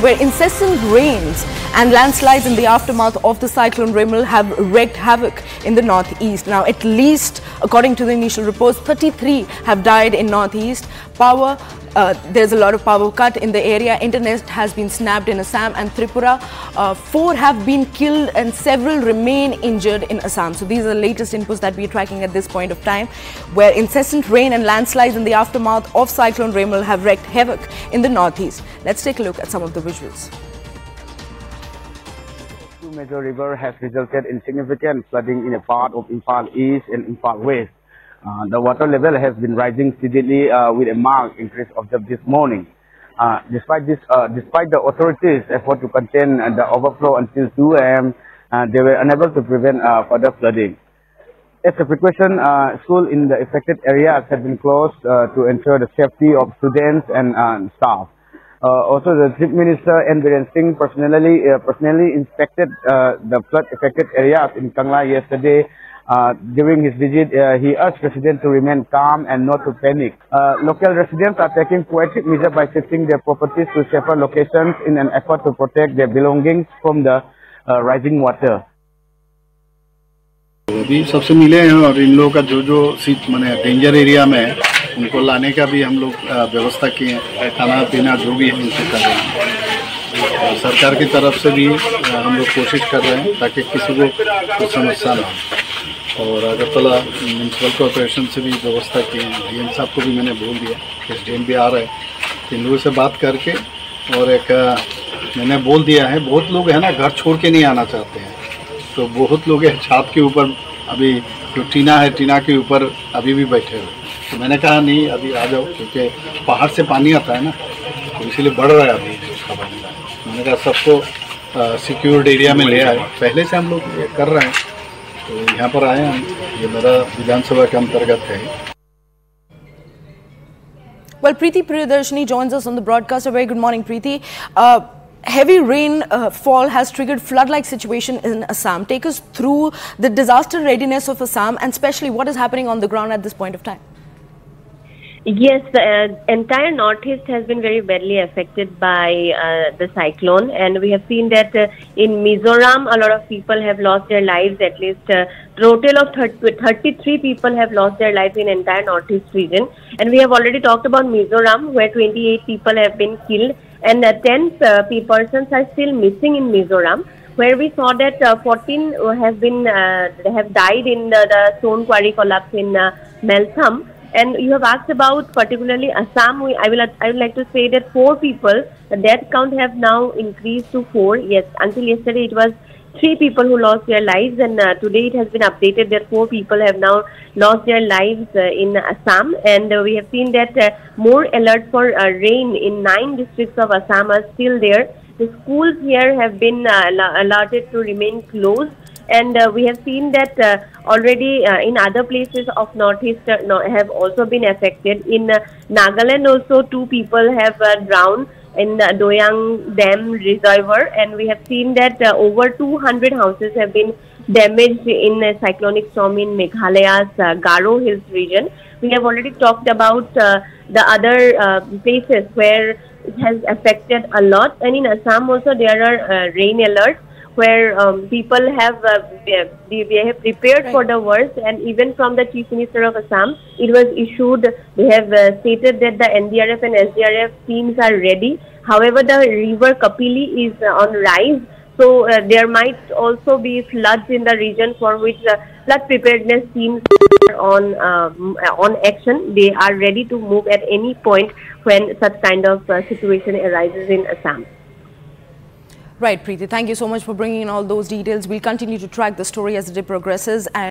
where incessant rains and landslides in the aftermath of the cyclone Remal have wreaked havoc in the northeast. Now, at least, according to the initial reports, 33 have died in northeast. There's a lot of power cut in the area. Internet has been snapped in Assam and Tripura. 4 have been killed and several remain injured in Assam. So these are the latest inputs that we're tracking at this point of time, where incessant rain and landslides in the aftermath of cyclone Remal have wreaked havoc in the northeast. Let's take a look at some of the visuals. Two major rivers has resulted in significant flooding in a part of Imphal East and Imphal West. The water level has been rising steadily with a marked increase observed this morning. Despite the authorities' effort to contain the overflow until 2 a.m., they were unable to prevent further flooding. As a precaution, schools in the affected areas have been closed to ensure the safety of students and staff. Also, the Chief Minister N. Biren Singh personally inspected the flood-affected areas in Kangla yesterday. During his visit, he urged residents to remain calm and not to panic. Local residents are taking proactive measures by shifting their properties to safer locations in an effort to protect their belongings from the rising water. अभी सबसे मिले हैं और इन लोगों का जो माने danger area में है उनको लाने का भी हम लोग व्यवस्था किए हैं। खाना पीना जो भी है उनको कर रहे हैं। सरकार की तरफ से भी हम लोग कोशिश कर रहे हैं ताकि किसी को कोई समस्या ना हो। और अगरतला म्यूनसिपल कॉर्पोरेशन से भी व्यवस्था की है। डीएम साहब को भी मैंने बोल दिया, एसडीएम भी आ रहे हैं। इन लोगों से बात करके और एक मैंने बोल दिया है, बहुत लोग है ना घर छोड़ के नहीं आना चाहते हैं, तो बहुत लोग छत के ऊपर अभी जो टीना है टीना के ऊपर अभी भी बैठे हुए। तो मैंने कहा नहीं अभी आ जाओ, क्योंकि पहाड़ से पानी आता है ना, तो इसीलिए बढ़ रहा है अभी उसका पानी। मैंने कहा सबको सिक्योर्ड एरिया में ले आए, पहले से हम लोग कर रहे हैं, तो यहाँ पर आए हैं। ये मेरा विधानसभा के अंतर्गत है। Well, Preeti Priyadarshini joins us on the broadcast. A very good morning, Preeti. Heavy rainfall has triggered flood-like situation in Assam. Take us through the disaster readiness of Assam and especially what is happening on the ground at this point of time. Yes, the entire northeast has been very badly affected by the cyclone, and we have seen that in Mizoram a lot of people have lost their lives. At least total of 33 people have lost their lives in entire northeast region, and we have already talked about Mizoram, where 28 people have been killed and 10 persons are still missing in Mizoram, where we saw that 14 have died in the stone quarry collapse in Meltham. And you have asked about particularly Assam. I would like to say that 4 people, the death count have now increased to 4. Yes, until yesterday it was 3 people who lost their lives, and today it has been updated that 4 people have now lost their lives in Assam. And we have seen that more alerts for rain in 9 districts of Assam are still there. The schools here have been alerted to remain closed. And we have seen that already in other places of northeast have also been affected. In Nagaland also 2 people have drowned in the Doyang Dam reservoir, and we have seen that over 200 houses have been damaged in a cyclonic storm in Meghalaya's Garo Hills region. We have already talked about the other places where it has affected a lot, and in Assam also there are rain alerts, where people have prepared for the worst, and even from the Chief Minister of Assam, it was issued. They have stated that the NDRF and SDRF teams are ready. However, the river Kapili is on rise, so there might also be floods in the region, for which flood preparedness teams are on action. They are ready to move at any point when such kind of situation arises in Assam. Right, Preeti. Thank you so much for bringing in all those details. We'll continue to track the story as the day progresses.